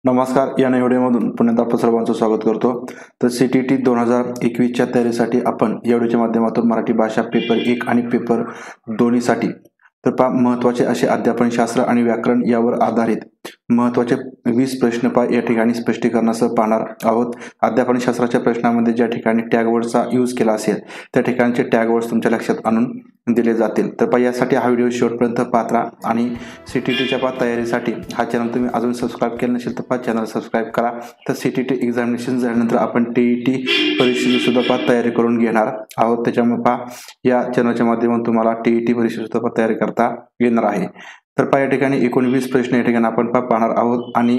नमस्कार. या नव्या व्हिडिओमधून पुन्हा आपण सर्वांचं स्वागत करतो. तर CTT 2021च्या तयारीसाठी आपण या व्हिडिओच्या माध्यमातून मराठी भाषा पेपर 1 आणि पेपर दोन्हीसाठी तर महत्त्वाचे असे अध्यापनशास्त्र आणि व्याकरण यावर आधारित महत्त्वाचे 20 प्रश्न या ठिकाणी स्पष्टीकरणासह पाहणार आहोत. अध्यापनशास्त्राच्या प्रश्नामध्ये ज्या ठिकाणी टॅग वर्डचा यूज केला असेल त्या ठिकाणचे टॅग वर्ड्स तुमच्या लक्षात आणून दिले जातील. तर यासाठी हा व्हिडिओ शेवटपर्यंत पाहता आणि CTTच्या तयारीसाठी हा चॅनल तुम्ही अजून सबस्क्राईब केलं नसेल तर चॅनल सबस्क्राईब करा. तर CTT एक्झामिनेशन झाल्यानंतर आपण TET परीक्षेची सुद्धा तयारी करून घेणार आहोत. त्याच्यामुळे या चॅनलच्या माध्यमातून तुम्हाला TET परीक्षेची सुद्धा तयारी करता येणार आहे. तर या ठिकाणी 19 प्रश्न या ठिकाणी आपण पाहणार आहोत आणि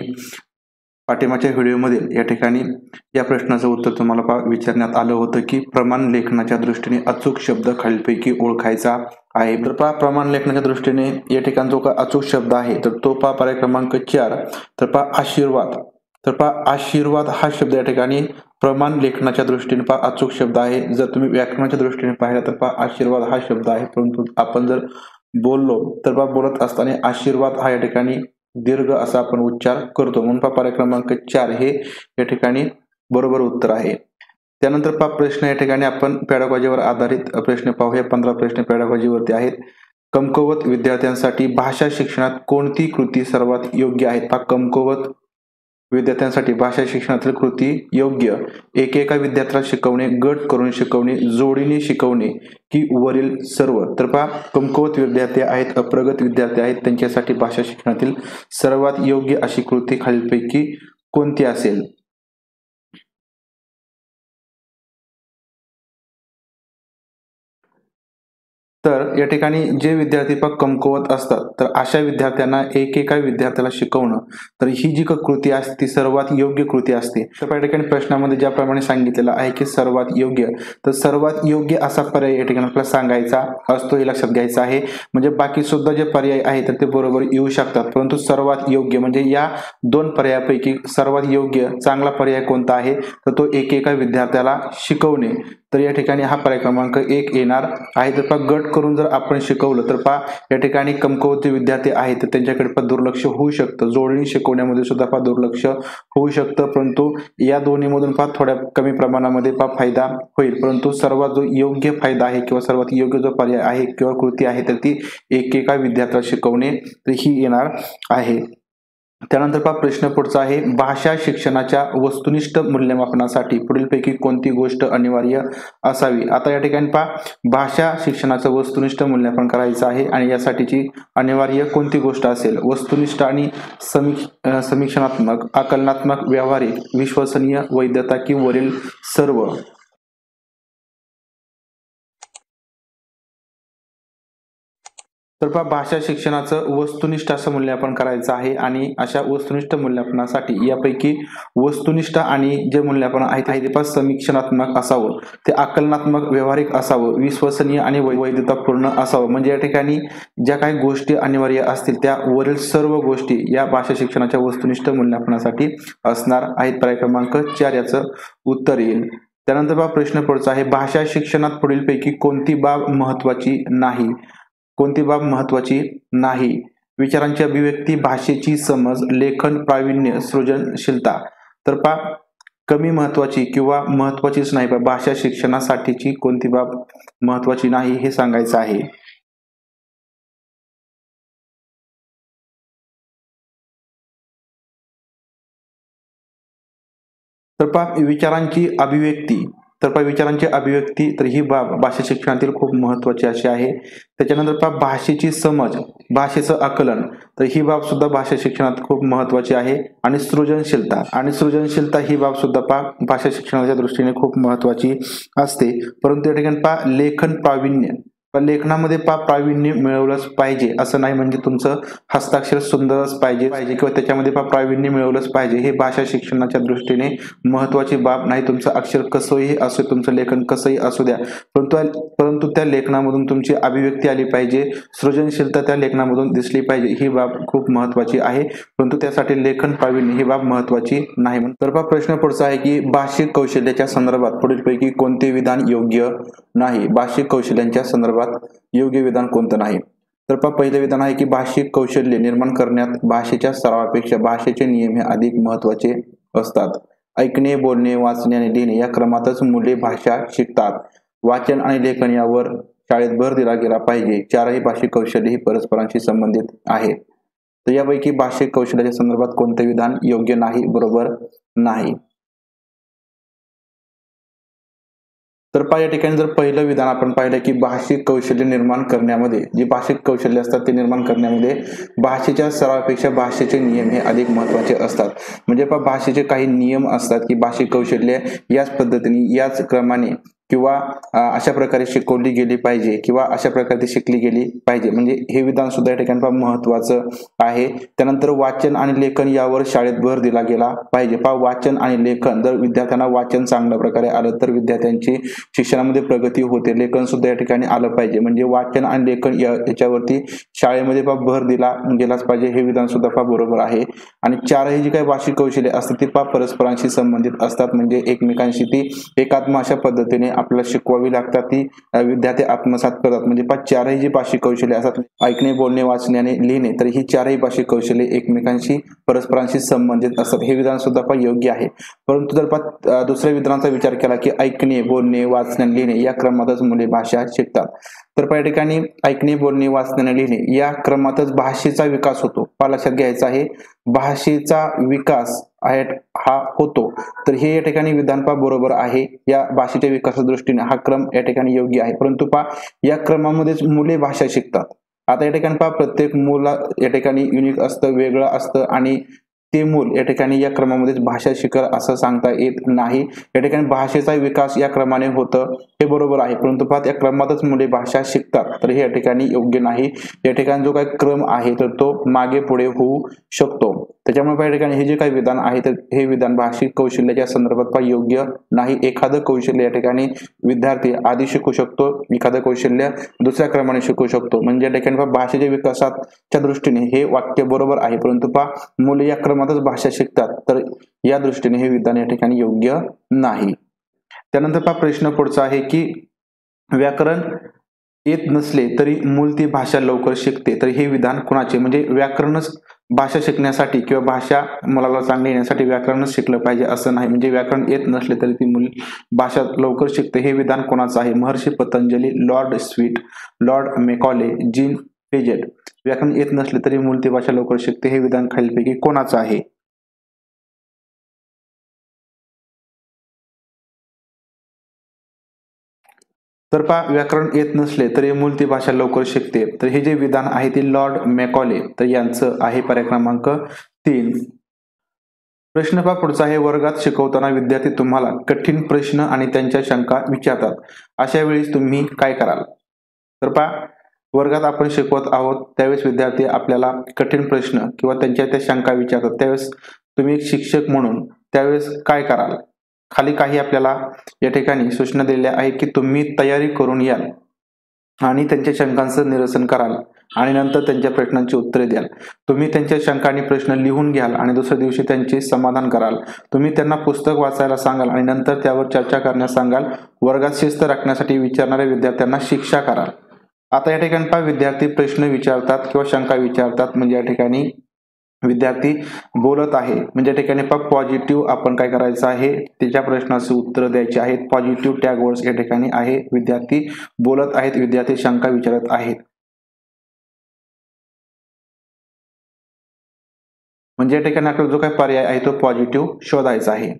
पाठिंबाच्या व्हिडिओमध्ये या ठिकाणी या प्रश्नाचं उत्तर तुम्हाला विचारण्यात आलं होतं की प्रमाण लेखनाच्या दृष्टीने अचूक शब्द खालीलपैकी ओळखायचा आहे. तर प्रमाण लेखनाच्या दृष्टीने या ठिकाणी जो का अचूक शब्द आहे तर तो पर्याय क्रमांक 4 तर आशीर्वाद. तर आशीर्वाद हा शब्द या ठिकाणी प्रमाण लेखनाच्या दृष्टीने अचूक शब्द आहे. जर तुम्ही व्याकरणाच्या दृष्टीने पाहिलं तर आशीर्वाद हा शब्द आहे, परंतु आपण जर बोललो तर बोलत असताना आशीर्वाद हा या ठिकाणी दीर्घ असा आपण उच्चार करतो, म्हणून पर्याय क्रमांक 4 हे या ठिकाणी बरोबर उत्तर आहे. त्यानंतर प्रश्न या ठिकाणी आपण पेडागॉजीवर आधारित प्रश्न पाहूया. 15 प्रश्न पेडागॉजीवरती आहेत. कमकुवत विद्यार्थ्यांसाठी भाषा शिक्षणात कोणती कृती सर्वात योग्य आहे? कमकुवत विद्यार्थ्यांसाठी भाषा शिक्षणातील कृती योग्य: एकेका विद्यार्थ्याला शिकवणे, गट करून शिकवणे, जोडीने शिकवणे की वरील सर्व. तर कमकुवत विद्यार्थी आहेत, अप्रगत विद्यार्थी आहेत, त्यांच्यासाठी भाषा शिक्षणातील सर्वात योग्य अशी कृती खालीलपैकी कोणती असेल? तर या ठिकाणी जे विद्यार्थी कमकुवत असतात तर अशा विद्यार्थ्यांना एकेका विद्यार्थ्याला शिकवणं तर ही जी कृती असते ती सर्वात योग्य कृती असते. तर या ठिकाणी प्रश्नामध्ये ज्याप्रमाणे सांगितलेलं आहे की सर्वात योग्य, तर सर्वात योग्य असा पर्याय या ठिकाणी आपल्याला सांगायचा असतो, हे लक्षात घ्यायचं आहे. म्हणजे बाकी सुद्धा जे पर्याय आहेत तर ते बरोबर येऊ शकतात, परंतु सर्वात योग्य म्हणजे या दोन पर्यायापैकी सर्वात योग्य चांगला पर्याय कोणता आहे तर तो एकेका विद्यार्थ्याला शिकवणे. तर या ठिकाणी हा पर्याय क्रमांक 1 येणार आहे. तर गट करून जर आपण शिकवलं तर या ठिकाणी कमकुवत जे विद्यार्थी आहेत तर त्यांच्याकडे दुर्लक्ष होऊ शकतं. जोडणी शिकवण्यामध्ये सुद्धा दुर्लक्ष होऊ शकतं, परंतु या दोन्हीमधून थोड्या कमी प्रमाणामध्ये फायदा होईल. परंतु सर्वात जो योग्य फायदा आहे किंवा सर्वात योग्य जो पर्याय आहे किंवा कृती आहे तर ती एकेका विद्यार्थ्याला शिकवणे तर ही येणार आहे. त्यानंतर प्रश्न पुढचा आहे. भाषा शिक्षणाच्या वस्तुनिष्ठ मूल्यमापनासाठी पुढीलपैकी कोणती गोष्ट अनिवार्य असावी? आता या ठिकाणी भाषा शिक्षणाचं वस्तुनिष्ठ मूल्यांकन करायचं आहे आणि यासाठीची अनिवार्य कोणती गोष्ट असेल? वस्तुनिष्ठ आणि समीक्षणात्मक, आकलनात्मक, व्यावहारिक, विश्वसनीय, वैधता की वरील सर्व. तर भाषा शिक्षणाचं वस्तुनिष्ठ असं मूल्यांकन करायचं आहे आणि अशा वस्तुनिष्ठ मूल्यांकनासाठी यापैकी वस्तुनिष्ठ आणि जे मूल्यांकन आहे ते समीक्षणात्मक असावं, ते आकलनात्मक, व्यावहारिक असावं, विश्वसनीय आणि वैधतापूर्ण असावं. म्हणजे या ठिकाणी ज्या काही गोष्टी अनिवार्य असतील त्या वरील सर्व गोष्टी या भाषा शिक्षणाच्या वस्तुनिष्ठ मूल्यांकनासाठी असणार आहेत. पर्याय क्रमांक 4 याचं उत्तर येईल. त्यानंतर प्रश्न पुढचा आहे. भाषा शिक्षणात पुढीलपैकी कोणती बाब महत्वाची नाही? कोणती बाब महत्वाची नाही? विचारांची अभिव्यक्ती, भाषेची समज, लेखन प्रावीण्य, सृजनशीलता. तर कमी महत्वाची किंवा महत्वाचीच नाही, भाषा शिक्षणासाठीची कोणती बाब महत्वाची नाही हे सांगायचं आहे. तर विचारांची अभिव्यक्ती, विचारांची अभिव्यक्ती तर ही बाब भाषा शिक्षणातील खूप महत्वाची अशी आहे. त्याच्यानंतर भाषेची समज, भाषेचं आकलन तर ही बाब सुद्धा भाषा शिक्षणात खूप महत्वाची आहे. आणि सृजनशीलता ही बाब सुद्धा भाषा शिक्षणाच्या दृष्टीने खूप महत्वाची असते. परंतु या ठिकाणी लेखन प्रावीण्य, लेखनामध्ये प्रावीण्य मिळवलंच पाहिजे असं नाही, म्हणजे तुमचं हस्ताक्षर सुंदरच पाहिजे किंवा त्याच्यामध्ये प्रावीण्य मिळवलंच पाहिजे, हे भाषा शिक्षणाच्या दृष्टीने महत्वाची बाब नाही. तुमचं अक्षर कसंही असू, तुमचं लेखन कसंही असू द्या, परंतु त्या लेखनामधून तुमची अभिव्यक्ती आली पाहिजे, सृजनशीलता त्या लेखनामधून दिसली पाहिजे, ही बाब खूप महत्वाची आहे. परंतु त्यासाठी लेखन प्रावीण्य ही बाब महत्वाची नाही. तर प्रश्न पुढचा आहे की भाषिक कौशल्याच्या संदर्भात पुढीलपैकी कोणते विधान योग्य नाही? भाषिक कौशल्यांच्या संदर्भात योग्य विधान कोणतं नाही? तर पहा पहिलं विधान आहे की भाषिक कौशल्य निर्माण करण्यात भाषेच्या सरावापेक्षा भाषेचे नियम हे अधिक महत्त्वाचे असतात. ऐकणे, बोलणे, वाचणे आणि लिहिणे या क्रमातच मुले भाषा शिकतात. वाचन आणि लेखन यावर शाळेत भर दिला गेला पाहिजे. चारही भाषिक कौशल्य ही परस्परांशी संबंधित आहेत. तर यापैकी भाषिक कौशल्याच्या संदर्भात कोणते विधान योग्य नाही, बरोबर नाही. तर पहा या ठिकाणी जर पहिलं विधान आपण पाहिलं की भाषिक कौशल्य निर्माण करण्यामध्ये जे भाषिक कौशल्य असतात ते निर्माण करण्यामध्ये भाषेच्या सरावापेक्षा भाषेचे नियम हे अधिक महत्त्वाचे असतात. म्हणजे पहा भाषेचे काही नियम असतात की भाषिक कौशल्य याच पद्धतीने याच क्रमाने किंवा अशा प्रकारे शिकवली गेली पाहिजे किंवा अशा प्रकारे शिकली गेली पाहिजे. म्हणजे हे विधान सुद्धा या ठिकाणी पहा महत्त्वाचं आहे. त्यानंतर वाचन आणि लेखन यावर शाळेत भर दिला गेला पाहिजे. पहा वाचन आणि लेखन जर विद्यार्थ्यांना वाचन चांगल्या प्रकारे आलं तर विद्यार्थ्यांची शिक्षणामध्ये प्रगती होते. लेखन सुद्धा या ठिकाणी आलं पाहिजे. म्हणजे वाचन आणि लेखन याच्यावरती शाळेमध्ये पहा भर दिला गेलाच पाहिजे. हे विधान सुद्धा पहा बरोबर आहे. आणि चारही जी काही भाषिक कौशल्ये असतात ती पहा परस्परांशी संबंधित असतात. म्हणजे एकमेकांशी ती एकात्म अशा पद्धतीने आपल्याला शिकवावी लागतात. ती विद्यार्थी आत्मसात करतात. म्हणजे पहा चारही जी भाषिक कौशल्ये असतात ऐकणे, बोलणे, वाचणे आणि लिहिणे तर ही चारही भाषिक कौशल्ये एकमेकांशी परस्परांशी संबंधित असतात. हे विधान सुद्धा पहा योग्य आहे. परंतु जर पहा दुसऱ्या विधानाचा विचार केला की ऐकणे, बोलणे, वाचणे आणि लिहिणे या क्रमातच मुले भाषा शिकतात. तर पहा या ठिकाणी ऐकणे, बोलणे, वाचणे आणि लिहिणे या क्रमातच भाषेचा विकास होतो. पहा लक्षात घ्यायचं आहे भाषेचा विकास हा होतो. तर हे या ठिकाणी विधान पहा बरोबर आहे. या भाषेच्या विकासाच्या दृष्टीने हा क्रम या ठिकाणी योग्य आहे. परंतु पहा या क्रमामध्येच मुले भाषा शिकतात. आता या ठिकाणी पहा प्रत्येक मुला या ठिकाणी युनिक असतं, वेगळं असतं आणि ते मूल या ठिकाणी या क्रमामध्येच भाषा शिकल असं सांगता येत नाही. या ठिकाणी भाषेचा विकास या क्रमाने होतं हे बरोबर आहे. परंतु पहा त्या क्रमातच मुले भाषा शिकतात तर हे या ठिकाणी योग्य नाही. या ठिकाणी जो काही क्रम आहे तर तो मागे पुढे होऊ शकतो. त्याच्यामुळे या ठिकाणी हे जे काही विधान आहे तर हे विधान भाषिक कौशल्याच्या संदर्भात पहा योग्य नाही. एखादं कौशल्य या ठिकाणी विद्यार्थी आधी शिकू शकतो, एखादं कौशल्य दुसऱ्या क्रमाने शिकू शकतो. म्हणजे या ठिकाणी पहा भाषेच्या विकासाच्या दृष्टीने हे वाक्य बरोबर आहे. परंतु पहा मुले या क्रमातच भाषा शिकतात तर या दृष्टीने हे विधान या ठिकाणी योग्य नाही. त्यानंतर पहा प्रश्न पुढचा आहे की व्याकरण येत नसले तरी मूल ती भाषा लवकर शिकते. तर हे विधान कुणाचे? म्हणजे व्याकरणच भाषा शिकण्यासाठी किंवा भाषा मुलाला चांगली येण्यासाठी व्याकरणच शिकलं पाहिजे असं नाही. म्हणजे व्याकरण येत नसले तरी ती मुल भाषा लवकर शिकते. हे विधान कोणाचं आहे? Maharshi Patanjali, lord Sweet, lord Macaulay, Jean Paget. व्याकरण येत नसले तरी मूल ती भाषा लवकर शिकते हे विधान खालीलपैकी कोणाचं आहे? तर पहा व्याकरण येत नसले तरी मूल ती भाषा लवकर शिकते. तर हे जे विधान आहे ते लॉर्ड मॅकॉले तर यांचं आहे. पर्याय क्रमांक 3. प्रश्न पहा पुढचा आहे वर्गात शिकवताना विद्यार्थी तुम्हाला कठीण प्रश्न आणि त्यांच्या शंका विचारतात. अशा वेळी तुम्ही काय कराल? तर पहा वर्गात आपण शिकवत आहोत त्यावेळेस विद्यार्थी आपल्याला कठीण प्रश्न किंवा त्यांच्या त्या शंका विचारतात. त्यावेळेस तुम्ही एक शिक्षक म्हणून त्यावेळेस काय कराल? खाली काही आपल्याला या ठिकाणी सूचना दिलेल्या आहे की तुम्ही तयारी करून याल आणि त्यांच्या शंकांचं निरसन कराल आणि नंतर त्यांच्या प्रश्नांची उत्तरे द्याल. तुम्ही त्यांच्या शंका आणि प्रश्न लिहून घ्याल आणि दुसऱ्या दिवशी त्यांचे समाधान कराल. तुम्ही त्यांना पुस्तक वाचायला सांगाल आणि नंतर त्यावर चर्चा करण्यास सांगाल. वर्गात शिस्त राखण्यासाठी विचारणाऱ्या विद्यार्थ्यांना शिक्षा कराल. आता या ठिकाणी पहा विद्यार्थी प्रश्न विचारतात किंवा शंका विचारतात. म्हणजे या ठिकाणी विद्यार्थी बोलत आहे. म्हणजे या ठिकाणी पहा पॉझिटिव्ह आपण काय करायचं आहे त्याच्या प्रश्नाचे उत्तर द्यायचे आहेत. पॉझिटिव्ह टॅग वर्ड्स या ठिकाणी आहे. विद्यार्थी बोलत आहेत, विद्यार्थी शंका विचारत आहेत. म्हणजे या ठिकाणी आपल्याला जो काही पर्याय आहे तो पॉझिटिव्ह शोधायचा आहे.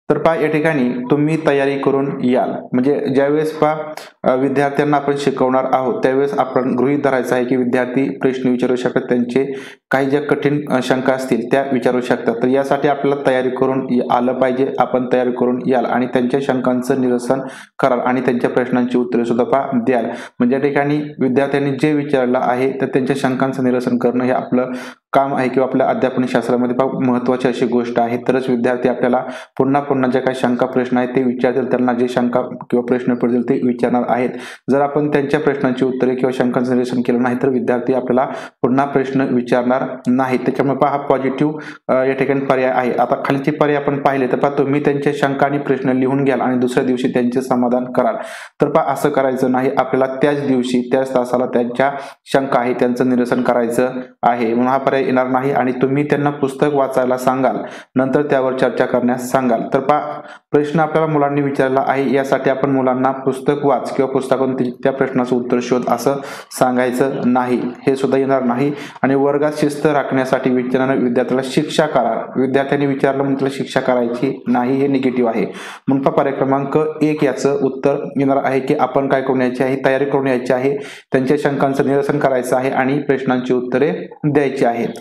तर पहा या ठिकाणी तुम्ही तयारी करून याल. म्हणजे ज्यावेळेस पहा विद्यार्थ्यांना आपण शिकवणार आहोत त्यावेळेस आपण गृहीत धरायचं आहे की विद्यार्थी प्रश्न विचारू शकतात. त्यांचे काही ज्या कठीण शंका असतील त्या विचारू शकतात. तर यासाठी आपल्याला तयारी करून आलं पाहिजे. आपण तयारी करून याल आणि त्यांच्या शंकांचं निरसन कराल आणि त्यांच्या प्रश्नांची उत्तरे सुद्धा पहा द्याल. म्हणजे या ठिकाणी विद्यार्थ्यांनी जे विचारलं आहे तर त्यांच्या शंकांचं निरसन करणं हे आपलं काम आहे किंवा आपल्या अध्यापन शास्त्रामध्ये महत्त्वाची अशी गोष्ट आहे. तरच विद्यार्थी आपल्याला पुन्हा पुन्हा ज्या काही शंका प्रश्न आहेत ते विचारतील. त्यांना जे शंका किंवा प्रश्न पडतील ते विचारणार आहेत. जर आपण त्यांच्या प्रश्नांची उत्तरे किंवा शंकांचं निरसन केलं नाही तर विद्यार्थी आपल्याला पुन्हा प्रश्न विचारणार येणार नाही, त्याच्यामुळे पहा हा पॉझिटिव्ह या ठिकाणी पर्याय आहे. आता खालीचे पर्याय आपण पाहिले तर पहा तुम्ही त्यांचे शंका आणि प्रश्न लिहून घ्याल आणि दुसऱ्या दिवशी त्यांचे समाधान कराल. तर पहा असं करायचं नाही, आपल्याला त्याच दिवशी त्याच तासाला त्यांच्या शंका आहे त्यांचं निरसन करायचं आहे, म्हणून हा पर्याय येणार नाही. आणि तुम्ही त्यांना पुस्तक वाचायला सांगाल, नंतर त्यावर चर्चा करण्यास सांगाल. तर पहा प्रश्न आपल्याला मुलांनी विचारला आहे, यासाठी आपण मुलांना पुस्तक वाच किंवा पुस्तकातून त्या प्रश्नाचं उत्तर शोध असं सांगायचं नाही, हे सुद्धा येणार नाही. आणि वर्गात शिस्त राखण्यासाठी विचारणाऱ्या विद्यार्थ्याला शिक्षा करा, विद्यार्थ्यांनी विचारलं म्हणून त्याला शिक्षा करायची नाही, हे निगेटिव्ह आहे. म्हणून पर्याय क्रमांक 1 याचं उत्तर येणार आहे की आपण काय करून यायची आहे, तयारी करून यायची आहे, त्यांच्या शंकांचं निरसन करायचं आहे आणि प्रश्नांची उत्तरे द्यायची आहेत.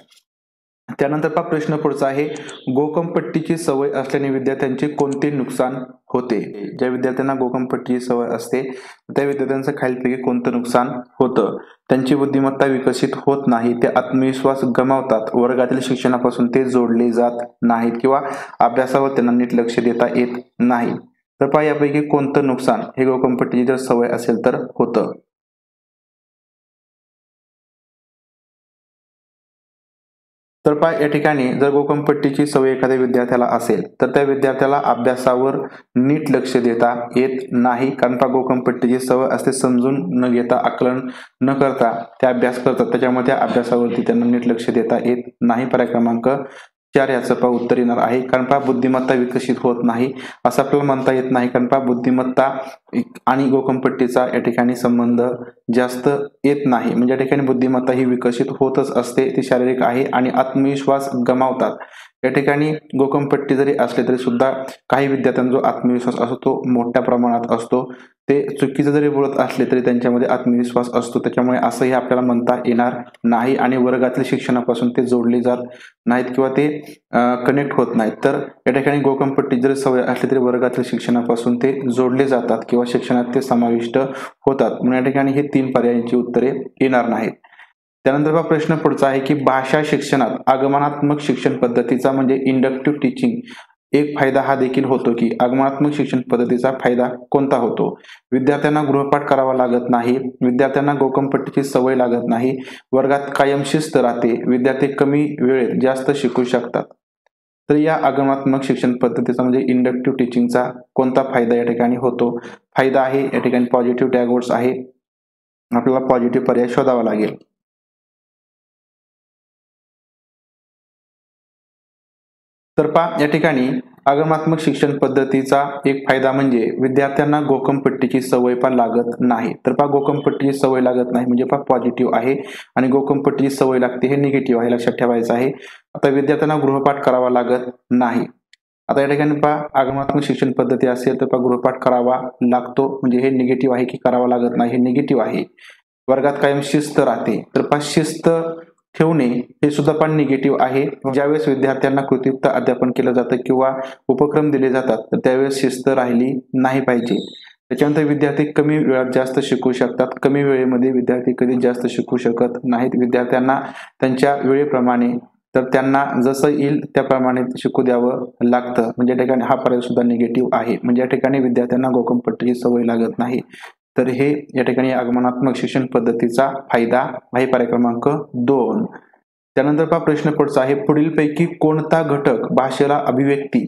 त्यानंतर पहा प्रश्न पुढचा आहे, गोकमपट्टीची सवय असल्याने विद्यार्थ्यांचे कोणते नुकसान होते? ज्या विद्यार्थ्यांना गोकमपट्टीची सवय असते त्या विद्यार्थ्यांचं खालीलपैकी कोणतं नुकसान होतं? त्यांची बुद्धिमत्ता विकसित होत नाही, ते आत्मविश्वास गमावतात, वर्गातील शिक्षणापासून ते जोडले जात नाहीत किंवा अभ्यासावर त्यांना नीट लक्ष देता येत नाही. तर पहा यापैकी कोणतं नुकसान हे गोकमपट्टीची जर सवय असेल तर होतं? तर पहा या ठिकाणी जर गोकमपट्टीची सवय एखाद्या विद्यार्थ्याला असेल तर त्या विद्यार्थ्याला अभ्यासावर नीट लक्ष देता येत नाही, कारण पहा गोकमपट्टीची सवय असते समजून न घेता, आकलन न करता ते अभ्यास करतात, त्याच्यामुळे त्या अभ्यासावरती त्यांना नीट लक्ष देता येत नाही. पर्याय क्रमांक 4 याचं पहा उत्तर येणार आहे. कारण पहा बुद्धिमत्ता विकसित होत नाही असं आपल्याला म्हणता येत नाही, कारण पहा बुद्धिमत्ता आणि गोकमपट्टीचा या ठिकाणी संबंध जास्त येत नाही. म्हणजे या ठिकाणी बुद्धिमत्ता ही विकसित होतच असते, ती शारीरिक आहे. आणि आत्मविश्वास गमावतात, या ठिकाणी गोकमपट्टी जरी असले तरी सुद्धा काही विद्यार्थ्यांचा जो आत्मविश्वास असतो तो मोठ्या प्रमाणात असतो, ते चुकीचं जरी बोलत असले तरी त्यांच्यामध्ये आत्मविश्वास असतो, त्याच्यामुळे असंही आपल्याला म्हणता येणार नाही. आणि वर्गातील शिक्षणापासून ते जोडले जात नाहीत किंवा ते कनेक्ट होत नाहीत. तर या ठिकाणी गोकमपट्टी जरी सवय असली तरी वर्गातील शिक्षणापासून ते जोडले जातात किंवा शिक्षणात ते समाविष्ट होतात, म्हणून या ठिकाणी हे 3 पर्यायांची उत्तरे येणार नाहीत. त्यानंतर हा प्रश्न पुढचा आहे की भाषा शिक्षणात आगमनात्मक शिक्षण पद्धतीचा म्हणजे इंडक्टिव्ह टीचिंग एक फायदा हा देखील होतो की आगमनात्मक शिक्षण पद्धतीचा फायदा कोणता होतो? विद्यार्थ्यांना गृहपाठ करावा लागत नाही, विद्यार्थ्यांना गोकमपट्टीची सवय लागत नाही, वर्गात कायम शिस्त राहते, विद्यार्थी कमी वेळेत जास्त शिकू शकतात. तर या आगमनात्मक शिक्षण पद्धतीचा म्हणजे इंडक्टिव्ह टीचिंगचा कोणता फायदा या ठिकाणी होतो? फायदा आहे या ठिकाणी पॉझिटिव्ह टॅगवर्ड्स आहे, आपल्याला पॉझिटिव्ह पर्याय शोधावा लागेल. तर पहा या ठिकाणी आगमनात्मक शिक्षण पद्धतीचा एक फायदा म्हणजे विद्यार्थ्यांना गोकमपट्टीची सवय पण लागत नाही. तर पहा गोकमपट्टीची सवय लागत नाही म्हणजे पहा पॉझिटिव्ह आहे, आणि गोकमपट्टीची सवय लागते हे निगेटिव्ह आहे, लक्षात ठेवायचं आहे. आता विद्यार्थ्यांना गृहपाठ करावा लागत नाही. आता या ठिकाणी पहा आगमनात्मक शिक्षण पद्धती असेल तर पहा गृहपाठ करावा लागतो, म्हणजे हे निगेटिव्ह आहे की करावा लागत नाही, हे निगेटिव्ह आहे. वर्गात कायम शिस्त राहते, तर पहा शिस्त ठेवणे हे सुद्धा पण निगेटिव्ह आहे. ज्यावेळेस विद्यार्थ्यांना कृतीयुक्त अध्यापन केलं जातं किंवा उपक्रम दिले जातात तर त्यावेळेस शिस्त राहिली नाही पाहिजे. त्याच्यानंतर विद्यार्थी कमी वेळात जास्त शिकू शकतात, कमी वेळेमध्ये विद्यार्थी कधी जास्त शिकू शकत नाहीत. विद्यार्थ्यांना त्यांच्या वेळेप्रमाणे तर त्यांना जसं येईल त्याप्रमाणे शिकू द्यावं लागतं, म्हणजे या ठिकाणी हा पर्याय सुद्धा निगेटिव्ह आहे. म्हणजे या ठिकाणी विद्यार्थ्यांना गोकमपट्टीची सवय लागत नाही, तर हे या ठिकाणी आगमनात्मक शिक्षण पद्धतीचा फायदा आहे, पर्याय क्रमांक 2. त्यानंतर पहा प्रश्न पुढचा आहे, पुढीलपैकी कोणता घटक भाषेला अभिव्यक्ती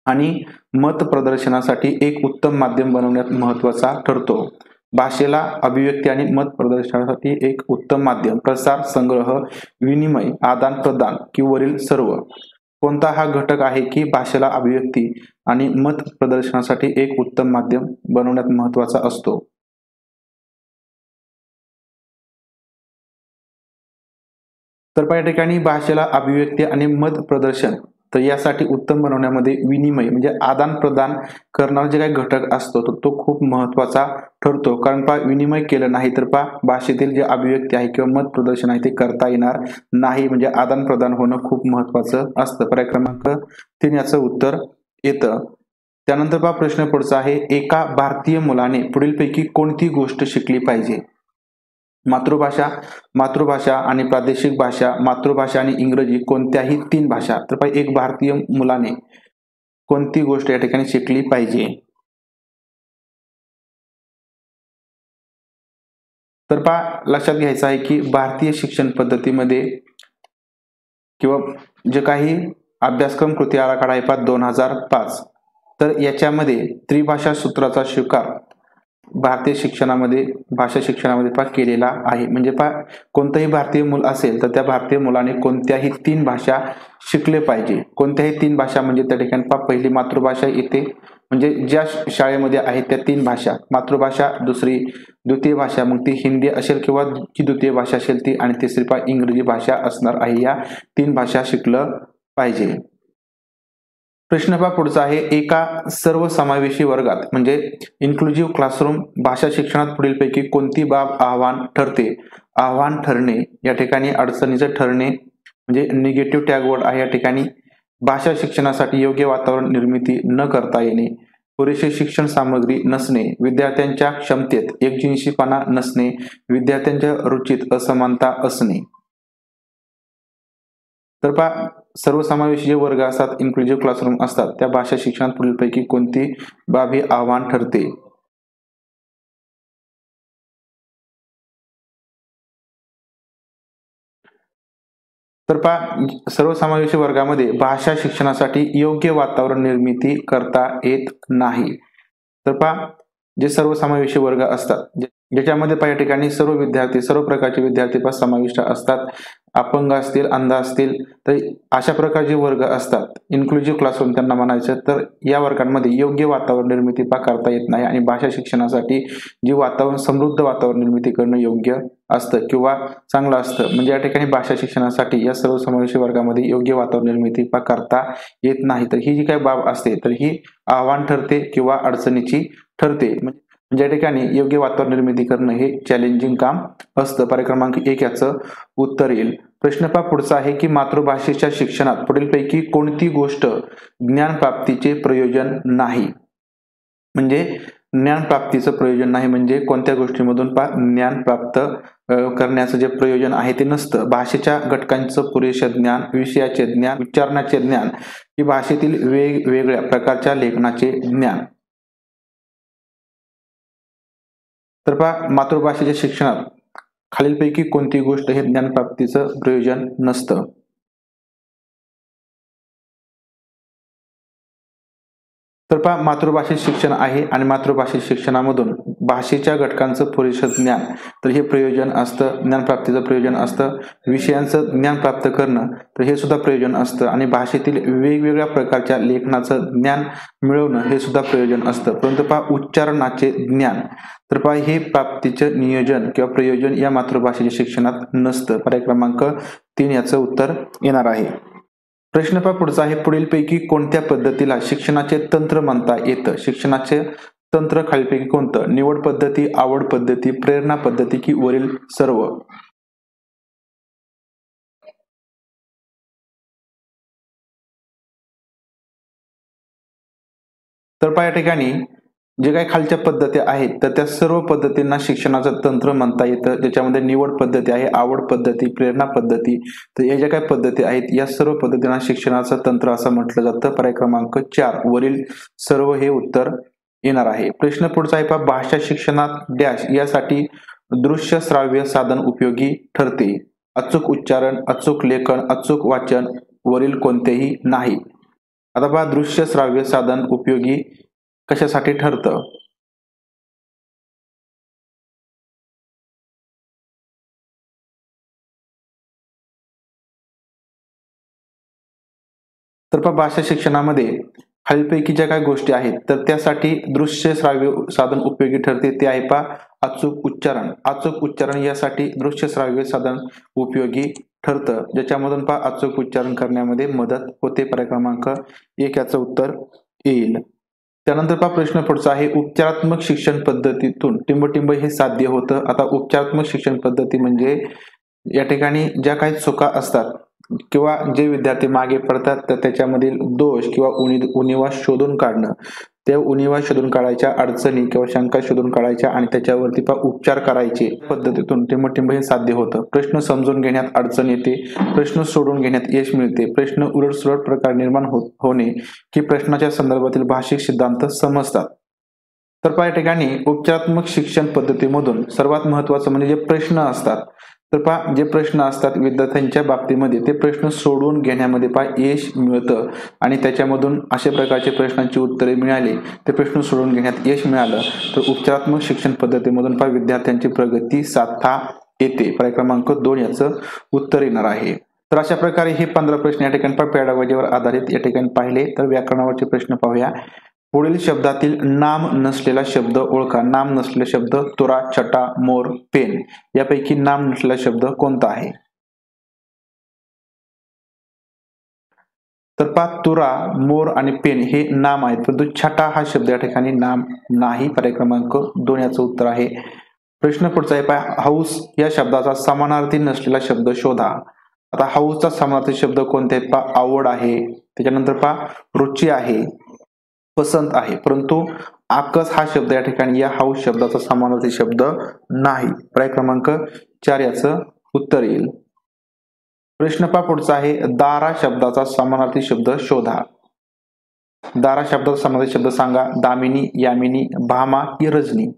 आणि मत प्रदर्शनासाठी एक उत्तम माध्यम बनवण्यात महत्वाचा ठरतो? भाषेला अभिव्यक्ती आणि मत प्रदर्शनासाठी एक उत्तम माध्यम, प्रसार, संग्रह, विनिमय, आदान प्रदान की वरील सर्व? कोणता हा घटक आहे की भाषेला अभिव्यक्ती आणि मत प्रदर्शनासाठी एक उत्तम माध्यम बनवण्यात महत्वाचा असतो? तर पहा या ठिकाणी भाषेला अभिव्यक्ती आणि मत प्रदर्शन तर यासाठी उत्तम बनवण्यामध्ये विनिमय म्हणजे आदान प्रदान करणारा जे काही घटक असतो तो खूप महत्वाचा ठरतो. कारण पहा विनिमय केलं नाही तर पहा भाषेतील जे अभिव्यक्ती आहे किंवा मत प्रदर्शन आहे ते करता येणार नाही, म्हणजे आदान प्रदान होणं खूप महत्वाचं असतं. पर्याय क्रमांक 3 याचं उत्तर येतं. त्यानंतर पहा प्रश्न पुढचा आहे, एका भारतीय मुलाने पुढीलपैकी कोणती गोष्ट शिकली पाहिजे? मातृभाषा, मातृभाषा आणि प्रादेशिक भाषा, मातृभाषा आणि इंग्रजी कोणत्याही 3 भाषा. तर पहा एक भारतीय मुलाने कोणती गोष्ट या ठिकाणी शिकली पाहिजे? तर पहा लक्षात घ्यायचं आहे की भारतीय शिक्षण पद्धतीमध्ये किंवा जे काही अभ्यासक्रम कृती आराखडा आहे 2005, तर याच्यामध्ये त्रिभाषा सूत्राचा स्वीकार भारतीय शिक्षणामध्ये भाषा शिक्षणामध्ये केलेला आहे. म्हणजे कोणतंही भारतीय मूल असेल तर त्या भारतीय मुलाने कोणत्याही 3 भाषा शिकले पाहिजे. कोणत्याही 3 भाषा म्हणजे त्या ठिकाणी पहिली मातृभाषा येते, म्हणजे ज्या शाळेमध्ये आहेत त्या 3 भाषा, मातृभाषा, दुसरी द्वितीय भाषा, मग ती हिंदी असेल किंवा जी द्वितीय भाषा असेल ती, आणि तिसरी इंग्रजी भाषा असणार आहे. या 3 भाषा शिकलं पाहिजे. प्रश्न पुढचा आहे, एका सर्वसमावेशी वर्गात म्हणजे इन्क्लुझिव्ह क्लासरूम भाषा शिक्षणात पुढीलपैकी कोणती बाब आव्हान ठरते? आव्हान ठरणे या ठिकाणी अडचणीचं ठरणे म्हणजे निगेटिव्ह टॅगवर्ड आहे. या ठिकाणी भाषा शिक्षणासाठी योग्य वातावरण निर्मिती न करता येणे, पुरेशी शिक्षण सामग्री नसणे, विद्यार्थ्यांच्या क्षमतेत एकजिनसीपणा नसणे, विद्यार्थ्यांच्या रुचीत असमानता असणे. तर सर्वसमावेशी जे वर्ग असतात, इन्क्लुझिव्ह क्लासरूम असतात, त्या भाषा शिक्षणात पुढीलपैकी कोणती बाब ही आव्हान ठरते? तर सर्वसमावेशी वर्गामध्ये भाषा शिक्षणासाठी योग्य वातावरण निर्मिती करता येत नाही. तर जे सर्वसमावेशी वर्ग असतात ज्याच्यामध्ये या ठिकाणी सर्व विद्यार्थी, सर्व प्रकारचे विद्यार्थी समाविष्ट असतात, अपंग असतील, अंध असतील, तर अशा प्रकारचे वर्ग असतात, इन्क्लुझिव्ह क्लासरूम त्यांना म्हणायचं. तर या वर्गांमध्ये योग्य वातावरण निर्मिती करता येत नाही आणि भाषा शिक्षणासाठी जी समृद्ध वातावरण निर्मिती करणं योग्य असतं किंवा चांगलं असतं. म्हणजे या ठिकाणी भाषा शिक्षणासाठी या सर्वसमावेशी वर्गामध्ये योग्य वातावरण निर्मिती करता येत नाही. तर ही जी काही बाब असते तर ही आव्हान ठरते किंवा अडचणीची ठरते. म्हणजे या ठिकाणी योग्य वातावरण निर्मिती करणं हे चॅलेंजिंग काम असतं. पर्याय क्रमांक 1 याचं उत्तर येईल. प्रश्न पुढचा आहे की मातृभाषेच्या शिक्षणात पुढीलपैकी कोणती गोष्ट ज्ञानप्राप्तीचे प्रयोजन नाही? म्हणजे ज्ञानप्राप्तीचं प्रयोजन नाही म्हणजे कोणत्या गोष्टीमधून ज्ञान प्राप्त करण्याचं जे प्रयोजन आहे ते नसतं. भाषेच्या घटकांचं पुरेसं ज्ञान, विषयाचे ज्ञान, उच्चारणाचे ज्ञान, ही भाषेतील वेगवेगळ्या प्रकारच्या लेखनाचे ज्ञान. तर मातृभाषेच्या शिक्षणात खालीलपैकी कोणती गोष्ट हे ज्ञानप्राप्तीचं प्रयोजन नसतं? तर मातृभाषेत शिक्षण आहे आणि मातृभाषेत शिक्षणामधून भाषेच्या घटकांचं पुरेसं ज्ञान, तर हे प्रयोजन असतं, ज्ञानप्राप्तीचं प्रयोजन असतं. विषयांचं ज्ञान प्राप्त करणं, तर हे सुद्धा प्रयोजन असतं. आणि भाषेतील वेगवेगळ्या प्रकारच्या लेखनाचं ज्ञान मिळवणं हे सुद्धा प्रयोजन असतं. परंतु उच्चारणाचे ज्ञान, तर हे प्राप्तीचं नियोजन किंवा प्रयोजन या मातृभाषेच्या शिक्षणात नसतं. पर्याय क्रमांक 3 याचं उत्तर येणार आहे. प्रश्न पुढचा आहे, पुढीलपैकी कोणत्या पद्धतीला शिक्षणाचे तंत्र म्हणता येतं? शिक्षणाचे तंत्र खालीलपैकी कोणतं? निवड पद्धती, आवड पद्धती, प्रेरणा पद्धती की वरील सर्व? तर या ठिकाणी जे काही खालच्या पद्धती आहेत तर त्या सर्व पद्धतींना शिक्षणाचं तंत्र म्हणता येतं. ज्याच्यामध्ये निवड पद्धती आहे, आवड पद्धती, प्रेरणा पद्धती, तर या ज्या काही पद्धती आहेत या सर्व पद्धतींना शिक्षणाचं तंत्र असं म्हटलं जातं. पर्याय क्रमांक 4 वरील सर्व हे उत्तर येणार आहे. प्रश्न पुढचा आहे, भाषा शिक्षणात डॅश यासाठी दृश्य श्राव्य साधन उपयोगी ठरते? अचूक उच्चारण, अचूक लेखन, अचूक वाचन, वरील कोणतेही नाही. आता दृश्य श्राव्य साधन उपयोगी कशासाठी ठरतं? तर भाषा शिक्षणामध्ये खालीलपैकी ज्या काही गोष्टी आहेत तर त्यासाठी दृश्य श्राव्य साधन उपयोगी ठरते. ते आहे अचूक उच्चारण. अचूक उच्चारण यासाठी दृश्य श्राव्य साधन उपयोगी ठरतं, ज्याच्यामधून अचूक उच्चारण करण्यामध्ये मदत होते. पर्याय क्रमांक 1 याचं उत्तर येईल. त्यानंतर प्रश्न पुढचा आहे, उपचारात्मक शिक्षण पद्धतीतून टिंबटिंब हे साध्य होतं. आता उपचारात्मक शिक्षण पद्धती म्हणजे या ठिकाणी ज्या काही चुका असतात किंवा जे विद्यार्थी मागे पडतात तर त्याच्यामधील दोष किंवा उणिवा शोधून काढणं, त्या उणिवा शोधून काढायच्या, अडचणी किंवा शंका शोधून काढायच्या आणि त्याच्यावरती उपचार करायचे. पद्धतीतून टिंबटिंब हे साध्य होतं. प्रश्न समजून घेण्यात अडचण येते, प्रश्न सोडून घेण्यात यश मिळते, प्रश्न उलटसुलट प्रकार निर्माण होणे की प्रश्नाच्या संदर्भातील भाषिक सिद्धांत समजतात. तर या ठिकाणी उपचारात्मक शिक्षण पद्धतीमधून सर्वात महत्वाचं म्हणजे जे प्रश्न असतात तर पहा जे प्रश्न असतात विद्यार्थ्यांच्या बाबतीमध्ये ते प्रश्न सोडवून घेण्यामध्ये यश मिळतं आणि त्याच्यामधून अशा प्रकारचे प्रश्नांची उत्तरे मिळाली, ते प्रश्न सोडवून घेण्यात यश मिळालं तर उपचारात्मक शिक्षण पद्धतीमधून विद्यार्थ्यांची प्रगती साधता येते. पर्याय क्रमांक 2 याचं उत्तर येणार आहे. तर अशा प्रकारे हे 15 प्रश्न या ठिकाणी पेडागॉजीवर आधारित या ठिकाणी पाहिले. तर व्याकरणावरचे प्रश्न पाहूया. पुढील शब्दातील नाम नसलेला शब्द ओळखा. नाम नसलेला शब्द तुरा, छटा, मोर, पेन यापैकी नाम नसलेला शब्द कोणता आहे? तर पहा तुरा, मोर आणि पेन हे नाम आहेत, परंतु छटा हा शब्द या ठिकाणी नाम नाही. पर्याय क्रमांक 2 याचं उत्तर आहे. प्रश्न पुढचा आहे पहा. हौस या शब्दाचा समानार्थी नसलेला शब्द शोधा. आता हौसचा समानार्थी शब्द कोणते आहेत पहा. आवड आहे, त्याच्यानंतर पहा रुची आहे, पसंत आहे, परंतु आकस हा शब्द या ठिकाणी या हौस शब्दाचा समानार्थी शब्द नाही. पर्याय क्रमांक 4 याचं उत्तर येईल. प्रश्न पहा पुढचा आहे. दारा शब्दाचा समानार्थी शब्द शोधा. दारा शब्दाचा समानार्थी शब्द सांगा. दामिनी, यामिनी, भामा की रजनी?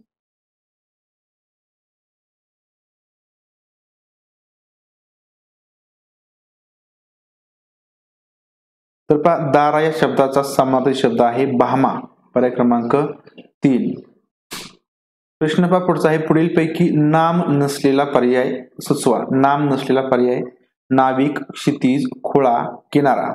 तर पहा दारा या शब्दाचा समानार्थी शब्द आहे भामा. पर्याय क्रमांक 3. प्रश्न पहा पुढचा आहे. पुढीलपैकी नाम नसलेला पर्याय सुचवा. नाम नसलेला पर्याय. नाविक, क्षितिज, खुळा, किनारा.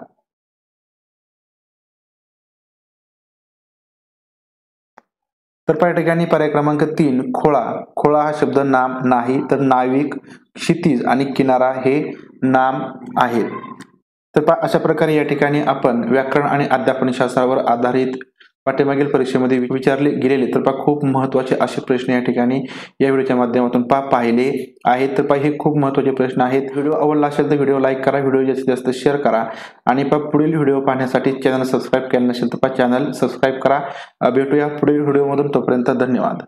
तर पहा ठिकाणी पर्याय क्रमांक 3 खोळा. खोळा हा शब्द नाम नाही, तर नाविक, क्षितिज आणि किनारा हे नाम आहेत. तर पहा अशा प्रकारे या ठिकाणी आपण व्याकरण आणि अध्यापन शास्त्रावर आधारित पाठ्यमागील परीक्षेमध्ये विचारले गेलेले तर पहा खूप महत्त्वाचे असे प्रश्न या ठिकाणी या व्हिडिओच्या माध्यमातून पाहिले आहेत. तर पहा हे खूप महत्त्वाचे प्रश्न आहेत. व्हिडिओ आवडला असेल तर व्हिडिओ लाईक करा, व्हिडिओ जास्तीत जास्त शेअर करा आणि पुढील व्हिडिओ पाहण्यासाठी चॅनल सबस्क्राईब केलं नसेल तर चॅनल सबस्क्राईब करा. भेटूया पुढील व्हिडिओमधून. तोपर्यंत धन्यवाद.